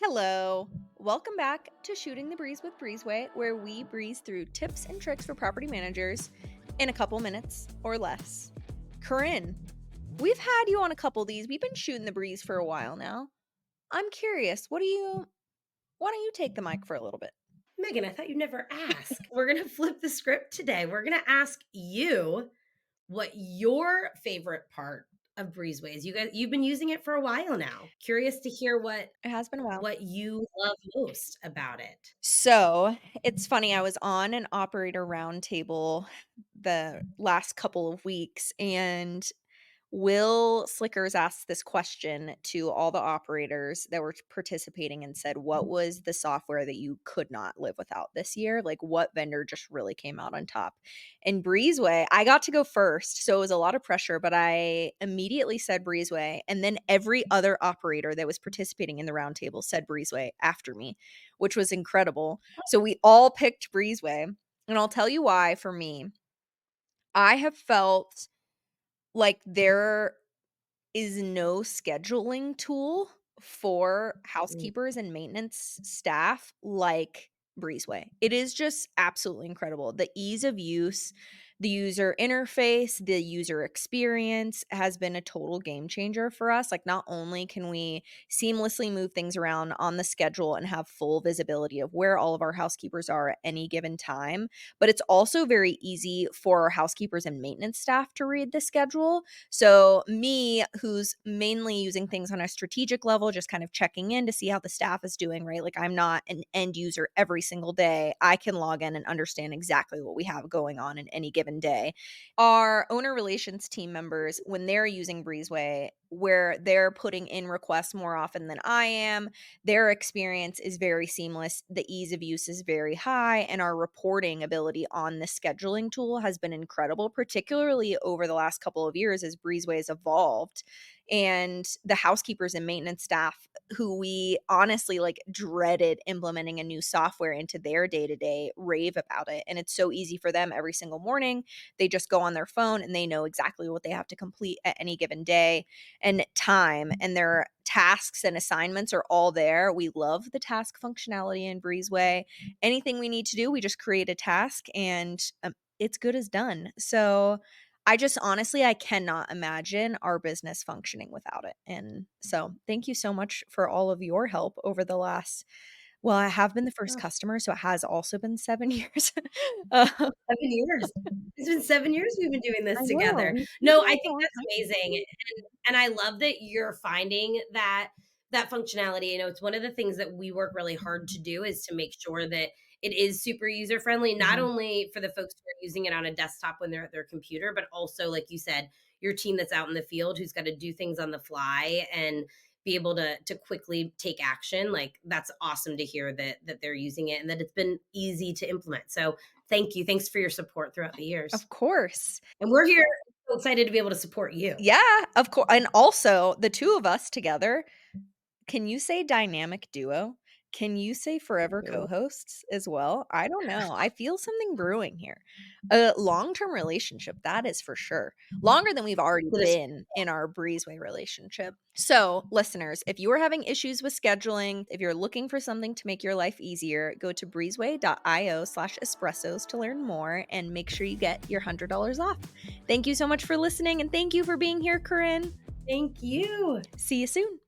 Hello. Welcome back to Shooting the Breeze with Breezeway, where we breeze through tips and tricks for property managers in a couple minutes or less. Koryn, we've had you on a couple of these. We've been shooting the breeze for a while now. I'm curious, why don't you take the mic for a little bit? Meaghan, I thought you'd never ask. We're going to flip the script today. We're going to ask you what your favorite part of Breezeway is. You've been using it for a while now. Curious to hear what It has been a while. what you love most about it. So it's funny, I was on an operator roundtable the last couple of weeks, and Will Slickers asked this question to all the operators that were participating and said, "What was the software that you could not live without this year? Like, what vendor just really came out on top?" And Breezeway, I got to go first, so it was a lot of pressure, but I immediately said Breezeway, and then every other operator that was participating in the roundtable said Breezeway after me, which was incredible. So we all picked Breezeway, and I'll tell you why. For me, I have felt like there is no scheduling tool for Mm. housekeepers and maintenance staff like Breezeway. It is just absolutely incredible. The ease of use, the user interface, the user experience has been a total game changer for us. Like, not only can we seamlessly move things around on the schedule and have full visibility of where all of our housekeepers are at any given time, but it's also very easy for our housekeepers and maintenance staff to read the schedule. So, me, who's mainly using things on a strategic level, just kind of checking in to see how the staff is doing, right? Like, I'm not an end user every single day. I can log in and understand exactly what we have going on in any given day. Our owner relations team members, when they're using Breezeway, where they're putting in requests more often than I am, their experience is very seamless. The ease of use is very high, and our reporting ability on the scheduling tool has been incredible, particularly over the last couple of years as Breezeway has evolved. And the housekeepers and maintenance staff, who we honestly like dreaded implementing a new software into their day to day, rave about it. And it's so easy for them every single morning. They just go on their phone and they know exactly what they have to complete at any given day and time, and their tasks and assignments are all there. We love the task functionality in Breezeway. Anything we need to do, we just create a task and it's good as done. So I just honestly, I cannot imagine our business functioning without it. And so thank you so much for all of your help over the last, well, I have been the first Oh, customer, so it has also been 7 years. 7 years. It's been 7 years we've been doing I this know. together. It feels No, I like a think long that's amazing. And I love that you're finding that functionality. It's one of the things that we work really hard to do is to make sure that it is super user friendly, not time. only for the folks who are using it on a desktop when they're at their computer, but also, like you said, your team that's out in the field who's got to do things on the fly and be able to quickly take action. Like, that's awesome to hear that they're using it and that it's been easy to implement. So thank you. Thanks for your support throughout the years. Of course. And we're here so excited to be able to support you. Yeah, of course. And also, the 2 of us together, can you say dynamic duo? Can you say forever Oh, co-hosts as well? I don't know. I feel something brewing here. A long-term relationship, that is for sure. Longer than we've already for this. been in our Breezeway relationship. So, listeners, if you are having issues with scheduling, if you're looking for something to make your life easier, go to breezeway.io/espressos to learn more and make sure you get your $100 off. Thank you so much for listening, and thank you for being here, Corinne. Thank you. See you soon.